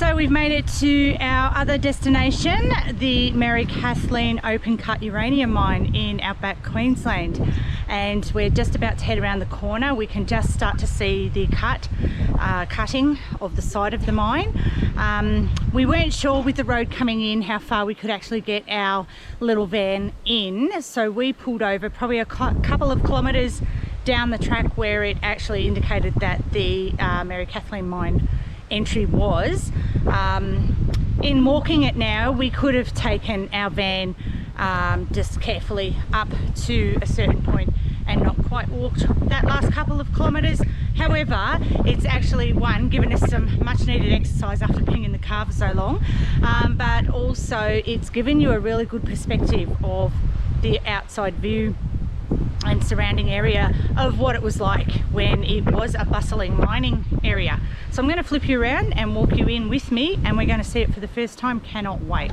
So we've made it to our other destination, the Mary Kathleen open cut uranium mine in outback Queensland, and we're just about to head around the corner. We can just start to see the cutting of the side of the mine. We weren't sure with the road coming in how far we could actually get our little van in, so we pulled over probably a couple of kilometres down the track where it actually indicated that the Mary Kathleen mine entry was. In walking it now, we could have taken our van just carefully up to a certain point and not quite walked that last couple of kilometres. However, it's actually given us some much needed exercise after being in the car for so long, but also it's given you a really good perspective of the outside view and surrounding area of what it was like when it was a bustling mining area. So I'm going to flip you around and walk you in with me, and we're going to see it for the first time. Cannot wait.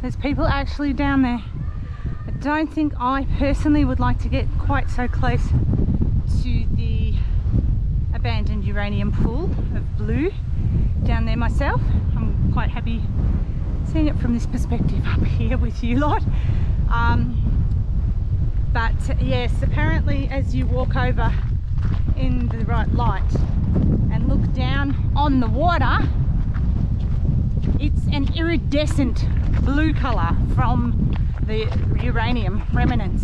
There's people actually down there. I don't think I personally would like to get quite so close to the abandoned uranium pool of blue down there myself. I'm quite happy seeing it from this perspective up here with you lot. But yes, apparently as you walk over in the right light and look down on the water, it's an iridescent blue colour from the uranium remnants.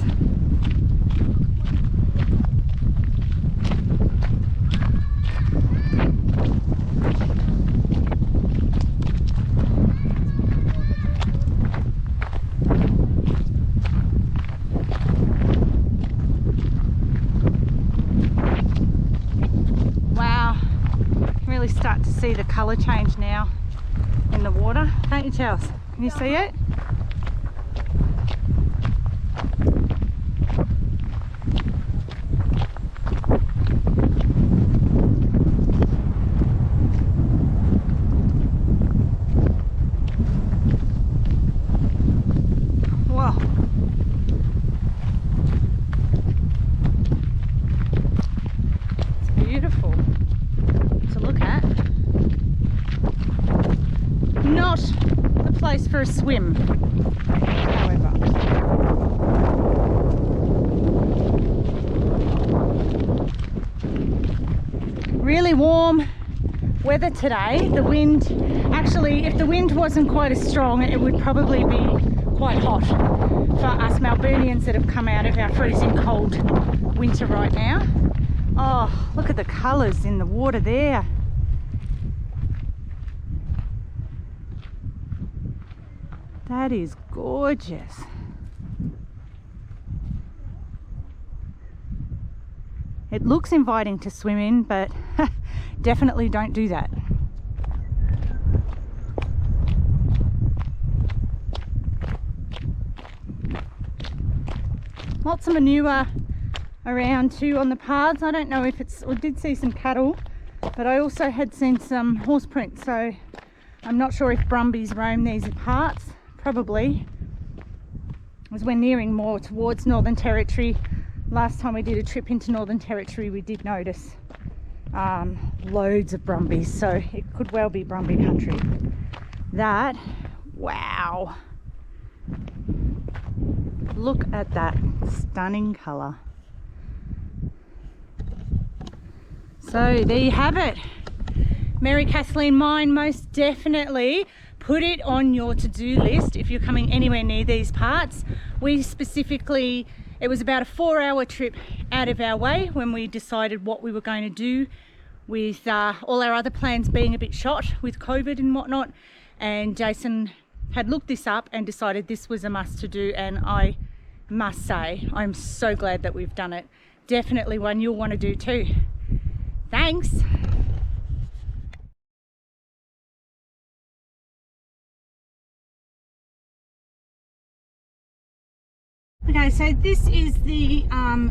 Wow, you can really start to see the colour change now in the water, can't you, Charles? Can you see it? Whoa. It's beautiful to look at. Not the place for a swim, however. Really warm weather today. The wind, actually, if the wind wasn't quite as strong, it would probably be quite hot for us Melburnians that have come out of our freezing cold winter right now. Oh, look at the colours in the water there. That is gorgeous. It looks inviting to swim in, but definitely don't do that. Lots of manure around too on the paths. I don't know if I did see some cattle, but I also had seen some horse prints, so I'm not sure if brumbies roam these parts. Probably, as we're nearing more towards Northern Territory. Last time we did a trip into Northern Territory, we did notice loads of brumbies, so it could well be Brumby country. That, wow, look at that stunning colour. So there you have it, Mary Kathleen Mine. Most definitely put it on your to-do list if you're coming anywhere near these parts. We specifically, it was about a 4-hour trip out of our way when we decided what we were going to do, with all our other plans being a bit shot with COVID and whatnot. And Jason had looked this up and decided this was a must to do, and I must say I'm so glad that we've done it. Definitely one you'll want to do too. Thanks. Okay, so this is the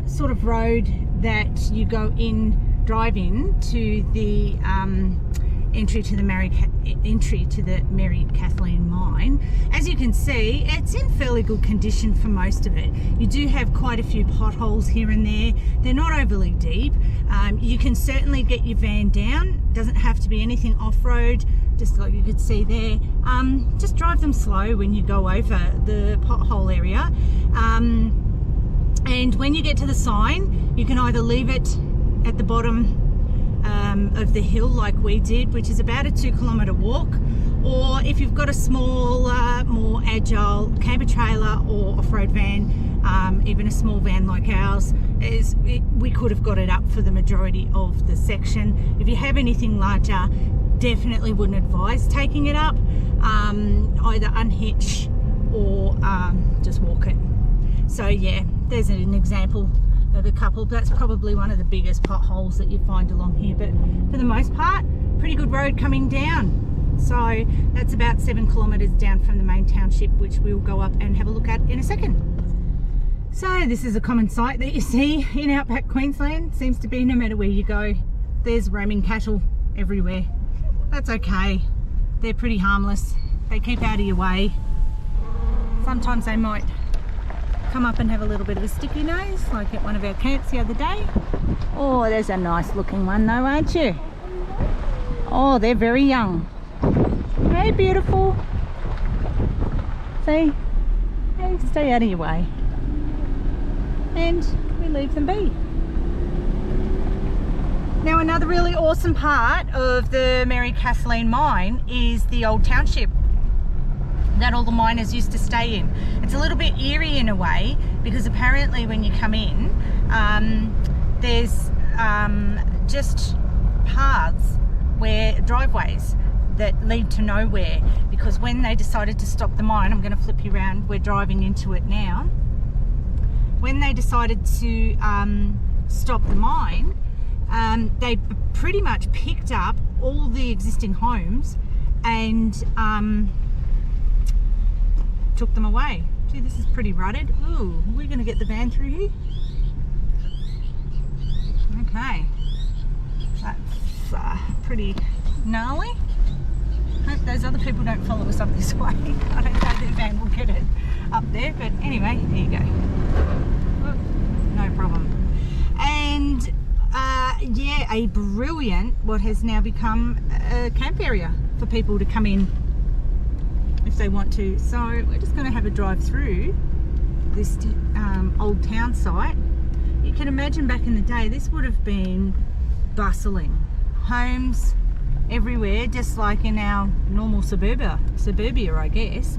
sort of road that you go in, drive in to the entry to the Mary Kathleen Mine. As you can see, it's in fairly good condition for most of it. You do have quite a few potholes here and there. They're not overly deep. You can certainly get your van down. Doesn't have to be anything off-road, just like you could see there. Just drive them slow when you go over the pothole area. And when you get to the sign, you can either leave it at the bottom of the hill like we did, which is about a 2-kilometre walk, or if you've got a small, more agile camper trailer or off-road van, even a small van like ours, we could have got it up for the majority of the section. If you have anything larger, definitely wouldn't advise taking it up. Either unhitch or just walk it. So yeah, there's an example of a couple. That's probably one of the biggest potholes that you find along here, but for the most part, pretty good road coming down. So that's about 7 kilometres down from the main township, which we'll go up and have a look at in a second. So this is a common sight that you see in outback Queensland. Seems to be no matter where you go, there's roaming cattle everywhere. That's okay, they're pretty harmless. They keep out of your way. Sometimes they might come up and have a little bit of a sticky nose, like at one of our camps the other day. Oh, there's a nice looking one though, aren't you? Oh, they're very young. Hey, beautiful. See? Hey, stay out of your way. And we leave them be. Now, another really awesome part of the Mary Kathleen Mine is the old township that all the miners used to stay in. It's a little bit eerie in a way, because apparently when you come in, there's just paths, driveways that lead to nowhere, because when they decided to stop the mine, I'm going to flip you around, we're driving into it now. When they decided to stop the mine, they pretty much picked up all the existing homes and took them away. Gee, this is pretty rutted. Ooh, are we going to get the van through here? Okay, that's pretty gnarly. Hope those other people don't follow us up this way. I don't know their van will get it up there, but anyway, there you go. No problem. And yeah, a brilliant, what has now become a camp area for people to come in if they want to. So we're just going to have a drive through this old town site. You can imagine back in the day this would have been bustling. Homes everywhere, just like in our normal suburbia I guess.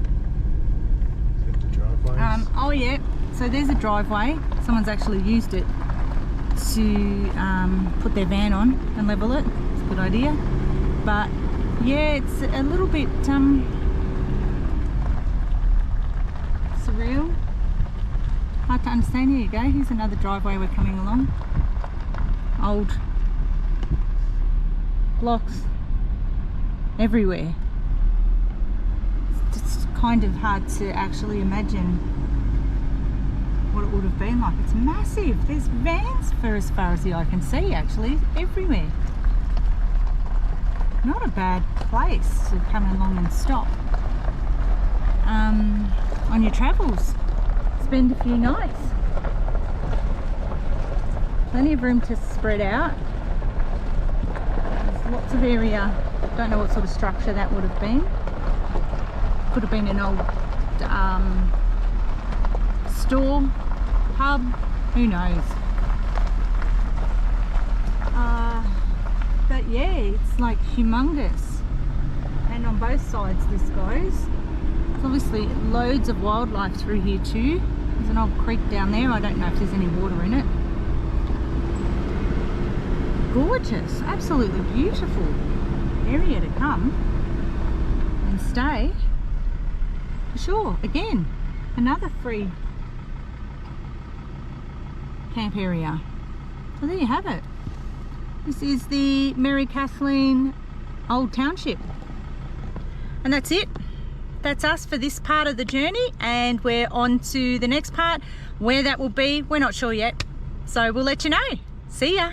Oh yeah, so there's a driveway. Someone's actually used it to put their van on and level it. It's a good idea. But yeah, it's a little bit surreal, hard to understand. Here you go, here's another driveway we're coming along. Old blocks everywhere. It's just kind of hard to actually imagine what it would have been like. It's massive. There's vans for as far as the eye can see, actually, everywhere. Not a bad place to come along and stop on your travels. Spend a few nights. Plenty of room to spread out. lots of area. Don't know what sort of structure that would have been. Could have been an old store, pub, who knows. But yeah, it's like humongous. And on both sides this goes. There's obviously loads of wildlife through here too. There's an old creek down there. I don't know if there's any water in it. Gorgeous, absolutely beautiful area to come and stay. For sure. Again, another free camp area. So there you have it. This is the Mary Kathleen Old Township. And that's it. That's us for this part of the journey, and we're on to the next part. Where that will be, we're not sure yet. So we'll let you know. See ya.